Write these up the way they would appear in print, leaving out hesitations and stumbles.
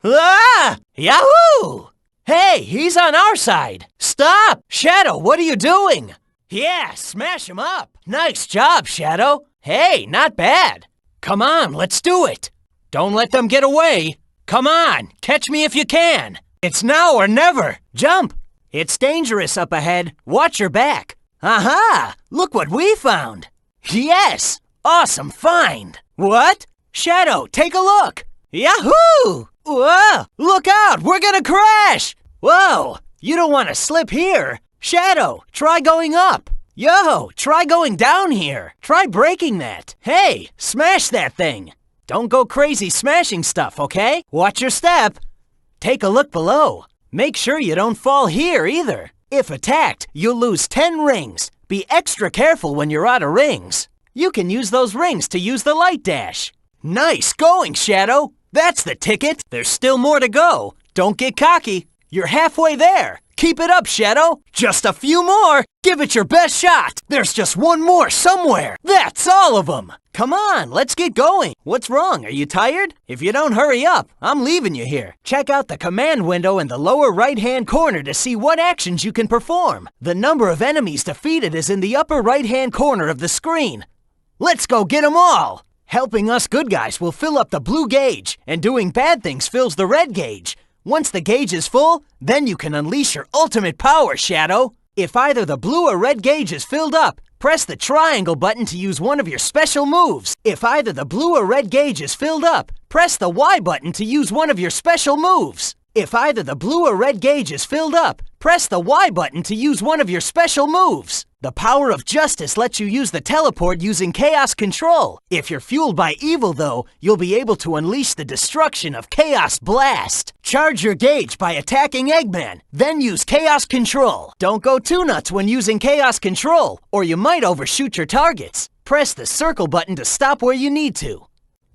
Ah! Yahoo! Hey, he's on our side. Stop! Shadow, what are you doing? Yeah, smash him up. Nice job, Shadow. Hey, not bad. Come on, let's do it. Don't let them get away. Come on, catch me if you can. It's now or never. Jump. It's dangerous up ahead. Watch your back. Aha! Look what we found. Yes! Awesome find. What? Shadow, take a look. Yahoo! Whoa! Look out! We're gonna crash! Whoa! You don't want to slip here. Shadow, try going up. Yo, try going down here. Try breaking that. Hey, smash that thing. Don't go crazy smashing stuff, okay? Watch your step. Take a look below. Make sure you don't fall here either. If attacked, you'll lose 10 rings. Be extra careful when you're out of rings. You can use those rings to use the light dash. Nice going, Shadow. That's the ticket. There's still more to go. Don't get cocky. You're halfway there. Keep it up, Shadow. Just a few more. Give it your best shot. There's just one more somewhere. That's all of them. Come on, let's get going. What's wrong? Are you tired? If you don't hurry up, I'm leaving you here. Check out the command window in the lower right-hand corner to see what actions you can perform. The number of enemies defeated is in the upper right-hand corner of the screen. Let's go get them all. Helping us good guys will fill up the blue gauge, and doing bad things fills the red gauge. Once the gauge is full, then you can unleash your ultimate power, Shadow. If either the blue or red gauge is filled up, press the triangle button to use one of your special moves. If either the blue or red gauge is filled up, press the Y button to use one of your special moves. If either the blue or red gauge is filled up, press the Y button to use one of your special moves. The power of justice lets you use the teleport using Chaos Control. If you're fueled by evil, though, you'll be able to unleash the destruction of Chaos Blast. Charge your gauge by attacking Eggman, then use Chaos Control. Don't go too nuts when using Chaos Control, or you might overshoot your targets. Press the circle button to stop where you need to.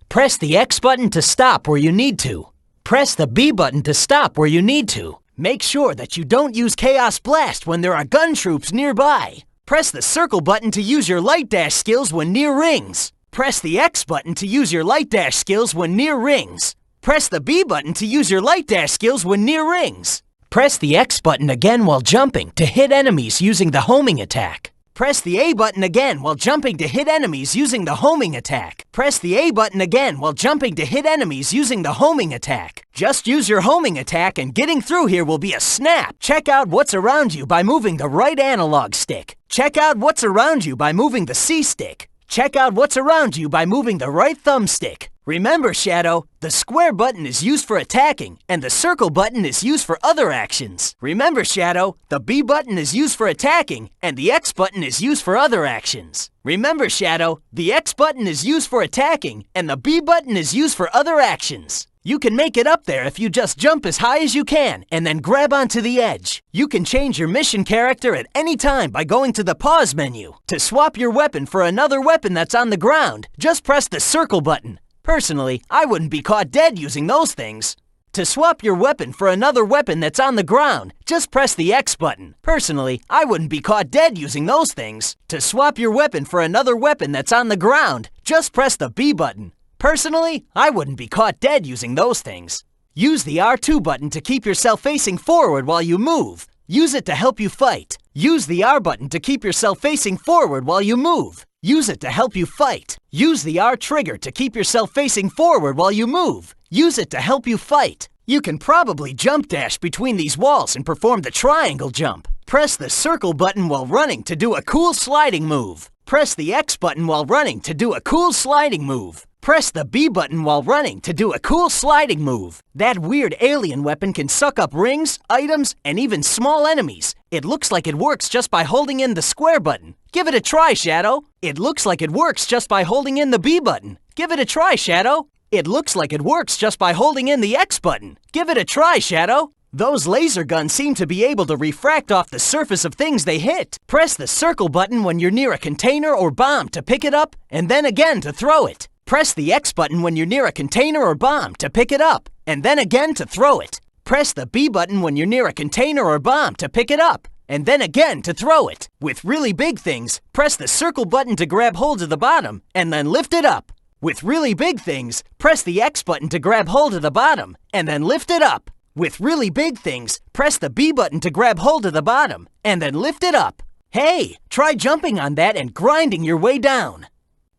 Press the X button to stop where you need to. Press the B button to stop where you need to. Make sure that you don't use Chaos Blast when there are gun troops nearby. Press the circle button to use your light dash skills when near rings. Press the X button to use your light dash skills when near rings. Press the B button to use your light dash skills when near rings. Press the X button again while jumping to hit enemies using the homing attack. Press the A button again while jumping to hit enemies using the homing attack. Press the A button again while jumping to hit enemies using the homing attack. Just use your homing attack and getting through here will be a snap. Check out what's around you by moving the right analog stick. Check out what's around you by moving the C stick. Check out what's around you by moving the right thumbstick. Remember, Shadow, the square button is used for attacking, and the circle button is used for other actions. Remember, Shadow, the B button is used for attacking, and the X button is used for other actions. Remember, Shadow, the X button is used for attacking, and the B button is used for other actions. You can make it up there if you just jump as high as you can and then grab onto the edge. You can change your mission character at any time by going to the pause menu. To swap your weapon for another weapon that's on the ground, just press the circle button. Personally, I wouldn't be caught dead using those things. To swap your weapon for another weapon that's on the ground, just press the X button. Personally, I wouldn't be caught dead using those things. To swap your weapon for another weapon that's on the ground, just press the B button. Personally, I wouldn't be caught dead using those things. Use the R2 button to keep yourself facing forward while you move. Use it to help you fight. Use the R button to keep yourself facing forward while you move. Use it to help you fight. Use the R trigger to keep yourself facing forward while you move. Use it to help you fight. You can probably jump dash between these walls and perform the triangle jump. Press the circle button while running to do a cool sliding move. Press the X button while running to do a cool sliding move. Press the B button while running to do a cool sliding move. That weird alien weapon can suck up rings, items, and even small enemies. It looks like it works just by holding in the square button. Give it a try, Shadow. It looks like it works just by holding in the B button. Give it a try, Shadow. It looks like it works just by holding in the X button. Give it a try, Shadow. Those laser guns seem to be able to refract off the surface of things they hit. Press the circle button when you're near a container or bomb to pick it up, and then again to throw it. Press the X button when you're near a container or bomb to pick it up, and then again to throw it. Press the B button when you're near a container or bomb to pick it up, and then again to throw it. With really big things, press the circle button to grab hold of the bottom, and then lift it up. With really big things, press the X button to grab hold of the bottom, and then lift it up. With really big things, press the B button to grab hold of the bottom, and then lift it up. Hey, try jumping on that and grinding your way down.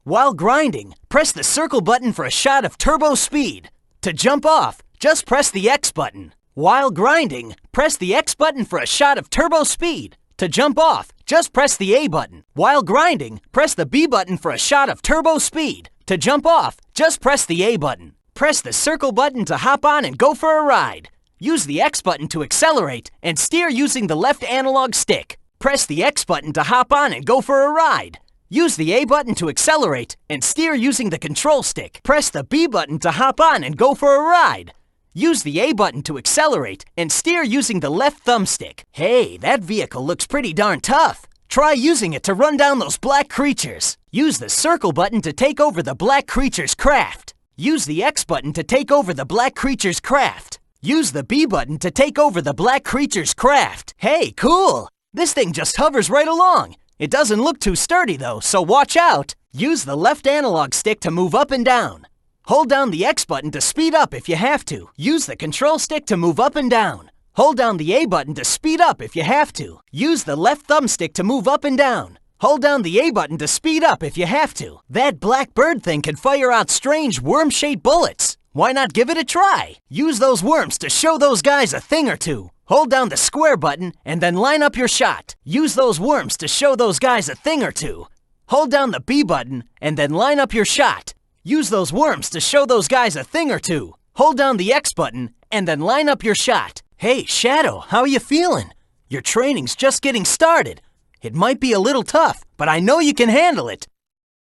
While grinding, press the circle button for a shot of turbo speed. To jump off, just press the X button. While grinding, press the X button for a shot of turbo speed. To jump off, just press the A button. While grinding, press the B button for a shot of turbo speed. To jump off, just press the A button. Press the circle button to hop on and go for a ride. Use the X button to accelerate and steer using the left analog stick. Press the X button to hop on and go for a ride. Use the A button to accelerate and steer using the control stick. Press the B button to hop on and go for a ride. Use the A button to accelerate and steer using the left thumbstick. Hey, that vehicle looks pretty darn tough. Try using it to run down those black creatures. Use the circle button to take over the black creature's craft. Use the X button to take over the black creature's craft. Use the B button to take over the black creature's craft. Hey, cool! This thing just hovers right along. It doesn't look too sturdy though, so watch out. Use the left analog stick to move up and down. Hold down the X button to speed up if you have to. Use the control stick to move up and down. Hold down the A button to speed up if you have to. Use the left thumbstick to move up and down. Hold down the A button to speed up if you have to. That black bird thing can fire out strange worm-shaped bullets. Why not give it a try? Use those worms to show those guys a thing or two. Hold down the square button and then line up your shot. Use those worms to show those guys a thing or two. Hold down the B button and then line up your shot. Use those worms to show those guys a thing or two. Hold down the X button and then line up your shot. Hey, Shadow, how are you feeling? Your training's just getting started. It might be a little tough, but I know you can handle it.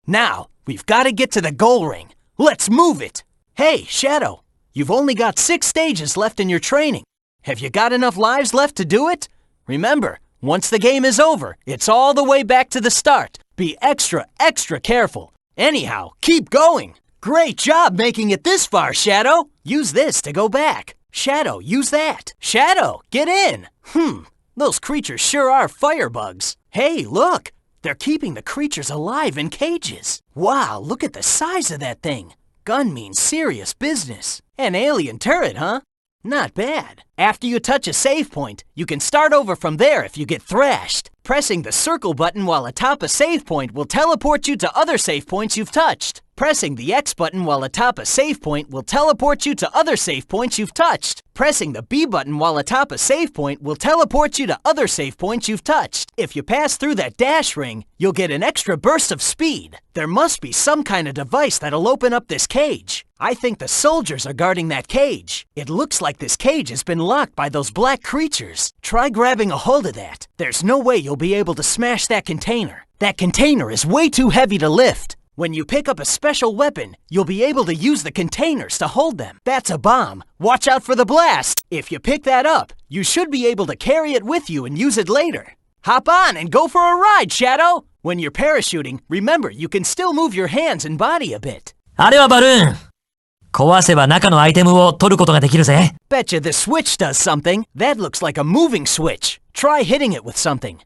Now, we've got to get to the goal ring. Let's move it. Hey, Shadow, you've only got 6 stages left in your training. Have you got enough lives left to do it? Remember, once the game is over, it's all the way back to the start. Be extra careful. Anyhow, keep going. Great job making it this far, Shadow. Use this to go back. Shadow, use that. Shadow, get in. Those creatures sure are firebugs. Hey, look. They're keeping the creatures alive in cages. Wow, look at the size of that thing. Gun means serious business. An alien turret, huh? Not bad. After you touch a save point, you can start over from there if you get thrashed. Pressing the circle button while atop a save point will teleport you to other save points you've touched. Pressing the X button while atop a save point will teleport you to other save points you've touched. Pressing the B button while atop a save point will teleport you to other save points you've touched. If you pass through that dash ring, you'll get an extra burst of speed. There must be some kind of device that'll open up this cage. I think the soldiers are guarding that cage. It looks like this cage has been locked by those black creatures. Try grabbing a hold of that. There's no way you'll be able to smash that container. That container is way too heavy to lift. When you pick up a special weapon, you'll be able to use the containers to hold them. That's a bomb. Watch out for the blast. If you pick that up, you should be able to carry it with you and use it later. Hop on and go for a ride, Shadow! When you're parachuting, remember you can still move your hands and body a bit. あれはバルーン。壊せば中のアイテムを取ることができるぜ。Betcha the switch does something. That looks like a moving switch. Try hitting it with something.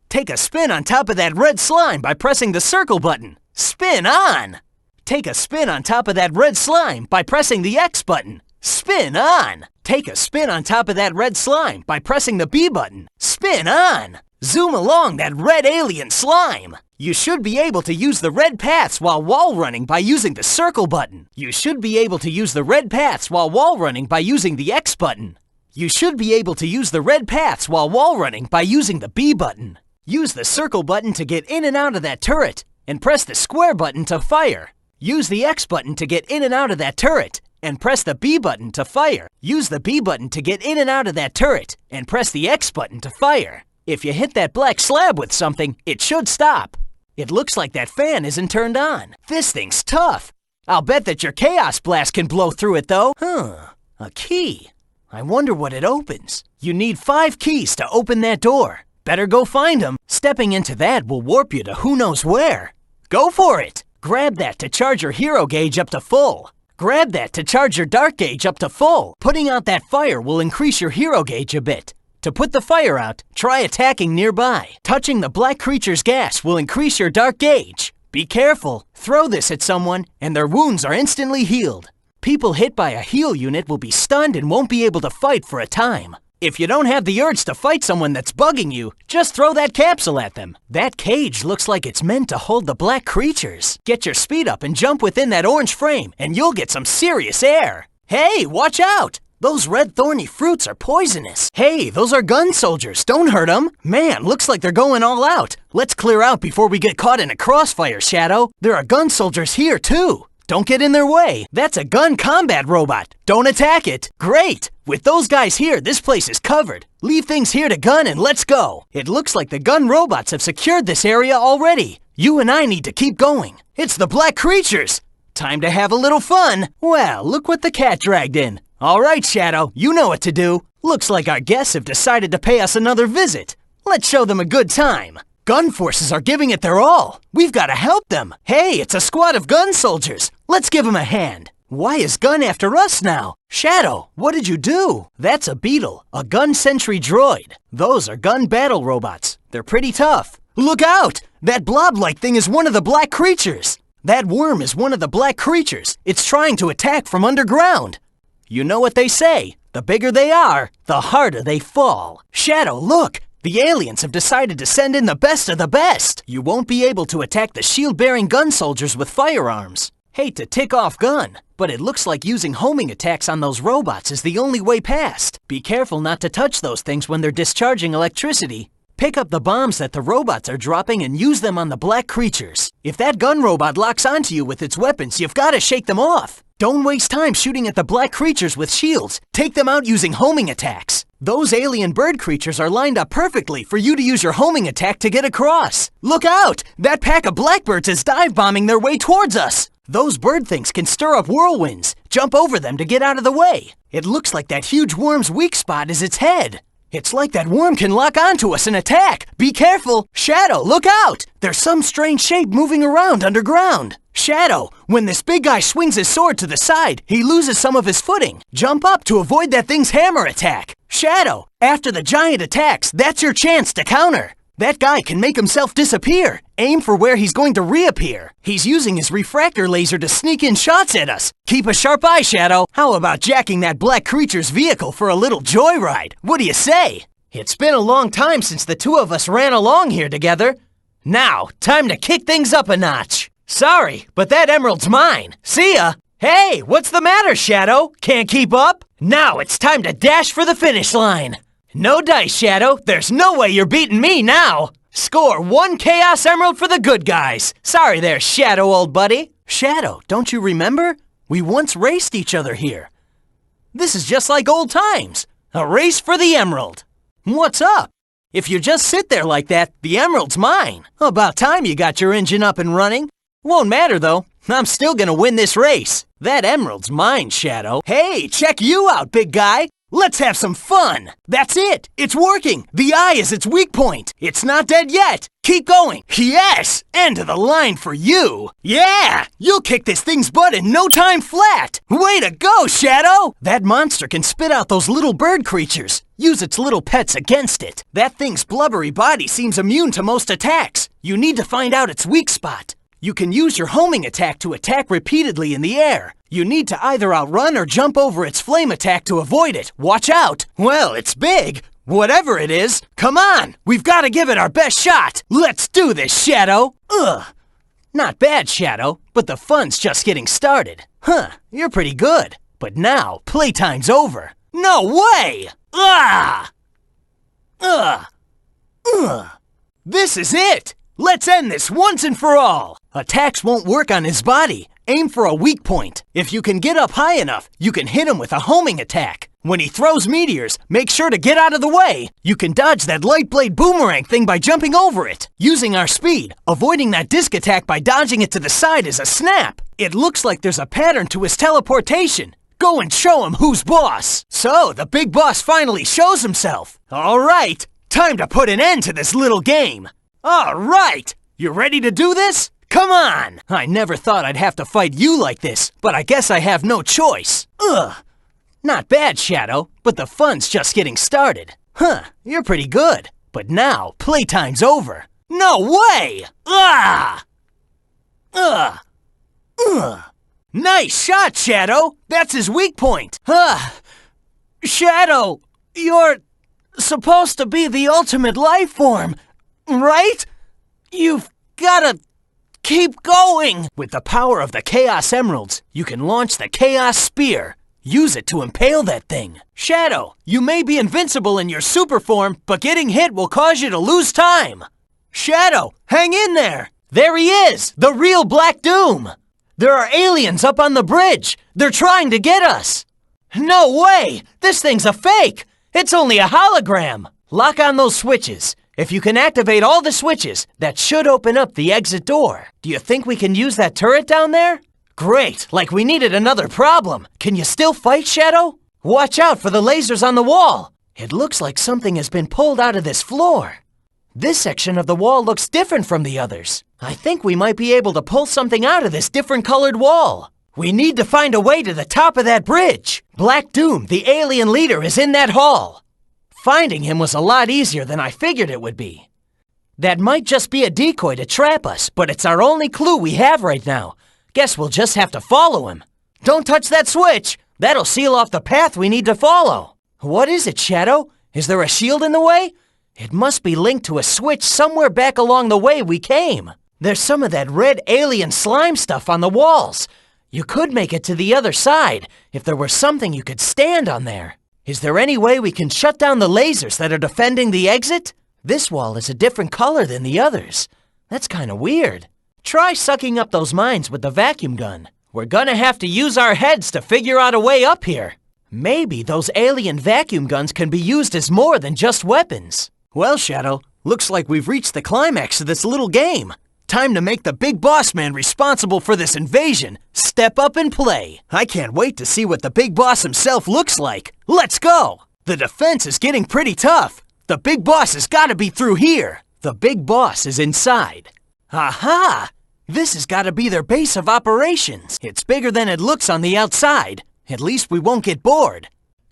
Take a spin on top of that red slime by pressing the circle button. Spin on! Take a spin on top of that red slime by pressing the X button. Spin on! Take a spin on top of that red slime by pressing the B button. Spin on! Zoom along that red alien slime. You should be able to use the red paths while wall running by using the circle button. You should be able to use the red paths while wall running by using the X button. You should be able to use the red paths while wall running by using the B button. Use the circle button to get in and out of that turret, and press the square button to fire. Use the X button to get in and out of that turret, and press the B button to fire. Use the B button to get in and out of that turret, and press the X button to fire. If you hit that black slab with something, it should stop. It looks like that fan isn't turned on. This thing's tough. I'll bet that your Chaos Blast can blow through it though. A key. I wonder what it opens. You need 5 keys to open that door. Better go find them. Stepping into that will warp you to who knows where. Go for it! Grab that to charge your hero gauge up to full. Grab that to charge your dark gauge up to full. Putting out that fire will increase your hero gauge a bit. To put the fire out, try attacking nearby. Touching the black creature's gas will increase your dark gauge. Be careful. Throw this at someone, and their wounds are instantly healed. People hit by a heal unit will be stunned and won't be able to fight for a time. If you don't have the urge to fight someone that's bugging you, just throw that capsule at them. That cage looks like it's meant to hold the black creatures. Get your speed up and jump within that orange frame, and you'll get some serious air. Hey, watch out! Those red thorny fruits are poisonous. Hey, those are gun soldiers. Don't hurt them. Man, looks like they're going all out. Let's clear out before we get caught in a crossfire, Shadow. There are gun soldiers here, too. Don't get in their way. That's a gun combat robot. Don't attack it. Great. With those guys here, this place is covered. Leave things here to gun and let's go. It looks like the gun robots have secured this area already. You and I need to keep going. It's the black creatures. Time to have a little fun. Well, look what the cat dragged in. All right, Shadow, you know what to do. Looks like our guests have decided to pay us another visit. Let's show them a good time. Gun forces are giving it their all. We've got to help them. Hey, it's a squad of gun soldiers. Let's give them a hand. Why is Gun after us now? Shadow, what did you do? That's a beetle, a gun sentry droid. Those are gun battle robots. They're pretty tough. Look out! That blob-like thing is one of the black creatures. That worm is one of the black creatures. It's trying to attack from underground. You know what they say. The bigger they are, the harder they fall. Shadow, look! The aliens have decided to send in the best of the best. You won't be able to attack the shield-bearing gun soldiers with firearms. Hate to tick off Gun, but it looks like using homing attacks on those robots is the only way past. Be careful not to touch those things when they're discharging electricity. Pick up the bombs that the robots are dropping and use them on the black creatures. If that gun robot locks onto you with its weapons, you've got to shake them off. Don't waste time shooting at the black creatures with shields. Take them out using homing attacks. Those alien bird creatures are lined up perfectly for you to use your homing attack to get across. Look out! That pack of blackbirds is dive-bombing their way towards us. Those bird things can stir up whirlwinds. Jump over them to get out of the way. It looks like that huge worm's weak spot is its head. It's like that worm can lock onto us and attack. Be careful! Shadow, look out! There's some strange shape moving around underground. Shadow, when this big guy swings his sword to the side, he loses some of his footing. Jump up to avoid that thing's hammer attack. Shadow, after the giant attacks, that's your chance to counter. That guy can make himself disappear. Aim for where he's going to reappear. He's using his refractor laser to sneak in shots at us. Keep a sharp eye, Shadow. How about jacking that black creature's vehicle for a little joyride? What do you say? It's been a long time since the two of us ran along here together. Now, time to kick things up a notch. Sorry, but that emerald's mine. See ya! Hey, what's the matter, Shadow? Can't keep up? Now it's time to dash for the finish line. No dice, Shadow. There's no way you're beating me now. Score 1 Chaos Emerald for the good guys. Sorry there, Shadow, old buddy. Shadow, don't you remember? We once raced each other here. This is just like old times. A race for the emerald. What's up? If you just sit there like that, the emerald's mine. About time you got your engine up and running. Won't matter, though. I'm still gonna win this race. That emerald's mine, Shadow. Hey, check you out, big guy. Let's have some fun! That's it! It's working! The eye is its weak point! It's not dead yet! Keep going! Yes! End of the line for you! Yeah! You'll kick this thing's butt in no time flat! Way to go, Shadow! That monster can spit out those little bird creatures. Use its little pets against it. That thing's blubbery body seems immune to most attacks. You need to find out its weak spot. You can use your homing attack to attack repeatedly in the air. You need to either outrun or jump over its flame attack to avoid it. Watch out! Well, it's big. Whatever it is, come on! We've got to give it our best shot! Let's do this, Shadow! Ugh! Not bad, Shadow, but the fun's just getting started. Huh, you're pretty good. But now, playtime's over. No way! Ah! Ugh! Ugh! This is it! Let's end this once and for all! Attacks won't work on his body. Aim for a weak point. If you can get up high enough, you can hit him with a homing attack. When he throws meteors, make sure to get out of the way. You can dodge that light blade boomerang thing by jumping over it. Using our speed, avoiding that disc attack by dodging it to the side is a snap. It looks like there's a pattern to his teleportation. Go and show him who's boss. So, the big boss finally shows himself. All right, time to put an end to this little game. All right, you ready to do this? Come on! I never thought I'd have to fight you like this, but I guess I have no choice. Ugh! Not bad, Shadow, but the fun's just getting started. Huh, you're pretty good. But now, playtime's over. No way! Ah! Ugh! Ugh! Nice shot, Shadow! That's his weak point! Shadow, you're supposed to be the ultimate life form, right? You've gotta keep going! With the power of the Chaos Emeralds, you can launch the Chaos Spear. Use it to impale that thing. Shadow, you may be invincible in your super form, but getting hit will cause you to lose time. Shadow, hang in there! There he is, the real Black Doom! There are aliens up on the bridge. They're trying to get us. No way! This thing's a fake! It's only a hologram! Lock on those switches. If you can activate all the switches, that should open up the exit door. Do you think we can use that turret down there? Great, like we needed another problem. Can you still fight, Shadow? Watch out for the lasers on the wall. It looks like something has been pulled out of this floor. This section of the wall looks different from the others. I think we might be able to pull something out of this different colored wall. We need to find a way to the top of that bridge. Black Doom, the alien leader, is in that hall. Finding him was a lot easier than I figured it would be. That might just be a decoy to trap us, but it's our only clue we have right now. Guess we'll just have to follow him. Don't touch that switch. That'll seal off the path we need to follow. What is it, Shadow? Is there a shield in the way? It must be linked to a switch somewhere back along the way we came. There's some of that red alien slime stuff on the walls. You could make it to the other side if there were something you could stand on there. Is there any way we can shut down the lasers that are defending the exit? This wall is a different color than the others. That's kind of weird. Try sucking up those mines with the vacuum gun. We're gonna have to use our heads to figure out a way up here. Maybe those alien vacuum guns can be used as more than just weapons. Well, Shadow, looks like we've reached the climax of this little game. Time to make the big boss man responsible for this invasion step up and play. I can't wait to see what the big boss himself looks like. Let's go! The defense is getting pretty tough. The big boss has got to be through here. The big boss is inside. Aha! This has got to be their base of operations. It's bigger than it looks on the outside. At least we won't get bored.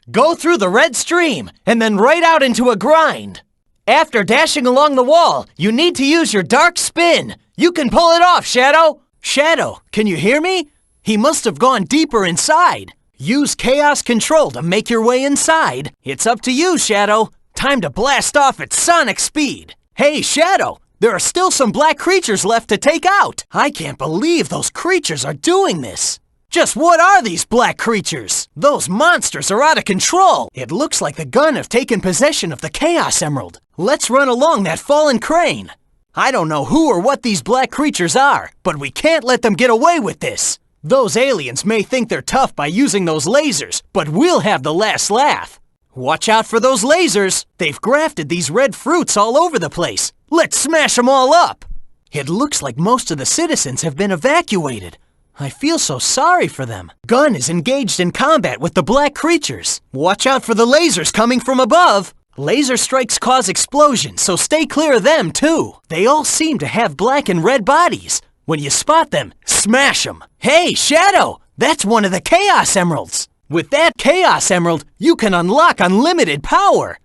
Go through the red stream and then right out into a grind. After dashing along the wall, you need to use your dark spin. You can pull it off, Shadow. Shadow, can you hear me? He must have gone deeper inside. Use Chaos Control to make your way inside. It's up to you, Shadow. Time to blast off at sonic speed. Hey, Shadow, there are still some black creatures left to take out. I can't believe those creatures are doing this. Just what are these black creatures? Those monsters are out of control. It looks like the gun have taken possession of the Chaos Emerald. Let's run along that fallen crane. I don't know who or what these black creatures are, but we can't let them get away with this. Those aliens may think they're tough by using those lasers, but we'll have the last laugh. Watch out for those lasers. They've grafted these red fruits all over the place. Let's smash them all up. It looks like most of the citizens have been evacuated. I feel so sorry for them. Gun is engaged in combat with the black creatures. Watch out for the lasers coming from above. Laser strikes cause explosions, so stay clear of them too. They all seem to have black and red bodies. When you spot them, smash them. Hey, Shadow! That's one of the Chaos Emeralds. With that Chaos Emerald, you can unlock unlimited power.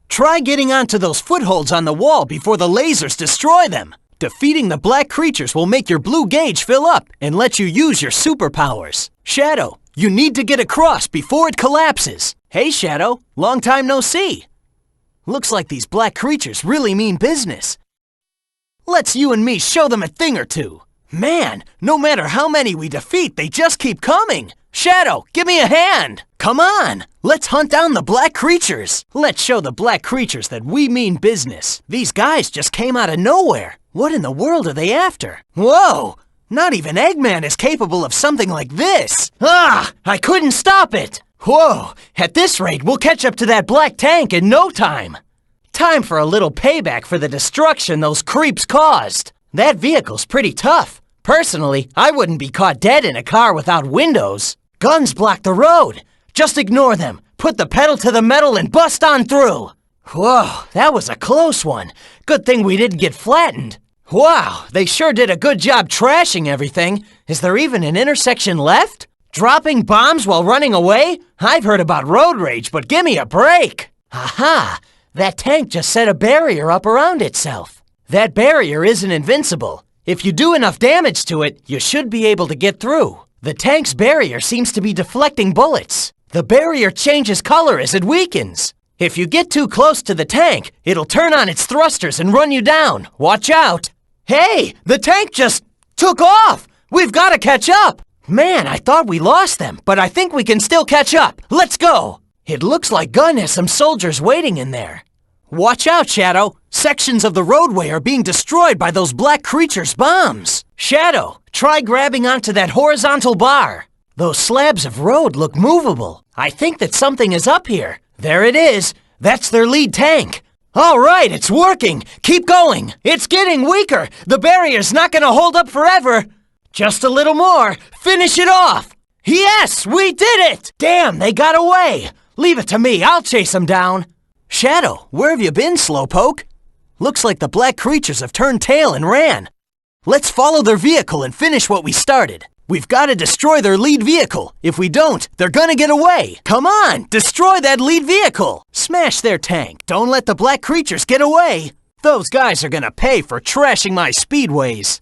Try getting onto those footholds on the wall before the lasers destroy them. Defeating the black creatures will make your blue gauge fill up and let you use your superpowers. Shadow, you need to get across before it collapses. Hey, Shadow, long time no see. Looks like these black creatures really mean business. Let's you and me show them a thing or two. Man, no matter how many we defeat, they just keep coming. Shadow, give me a hand. Come on, let's hunt down the black creatures. Let's show the black creatures that we mean business. These guys just came out of nowhere. What in the world are they after? Whoa, not even Eggman is capable of something like this. Ah, I couldn't stop it. Whoa, at this rate, we'll catch up to that black tank in no time. Time for a little payback for the destruction those creeps caused. That vehicle's pretty tough. Personally, I wouldn't be caught dead in a car without windows. Guns block the road. Just ignore them. Put the pedal to the metal and bust on through. Whoa, that was a close one. Good thing we didn't get flattened. Wow, they sure did a good job trashing everything. Is there even an intersection left? Dropping bombs while running away? I've heard about road rage, but give me a break. Aha! That tank just set a barrier up around itself. That barrier isn't invincible. If you do enough damage to it, you should be able to get through. The tank's barrier seems to be deflecting bullets. The barrier changes color as it weakens. If you get too close to the tank, it'll turn on its thrusters and run you down. Watch out! Hey, the tank just took off! We've got to catch up! Man, I thought we lost them, but I think we can still catch up. Let's go! It looks like Gunn has some soldiers waiting in there. Watch out, Shadow! Sections of the roadway are being destroyed by those black creatures' bombs. Shadow, try grabbing onto that horizontal bar. Those slabs of road look movable. I think that something is up here. There it is. That's their lead tank. All right, it's working. Keep going. It's getting weaker. The barrier's not gonna hold up forever. Just a little more. Finish it off. Yes, we did it! Damn, they got away. Leave it to me. I'll chase them down. Shadow, where have you been, Slowpoke? Looks like the black creatures have turned tail and ran. Let's follow their vehicle and finish what we started. We've got to destroy their lead vehicle. If we don't, they're gonna get away. Come on, destroy that lead vehicle. Smash their tank. Don't let the black creatures get away. Those guys are gonna pay for trashing my speedways.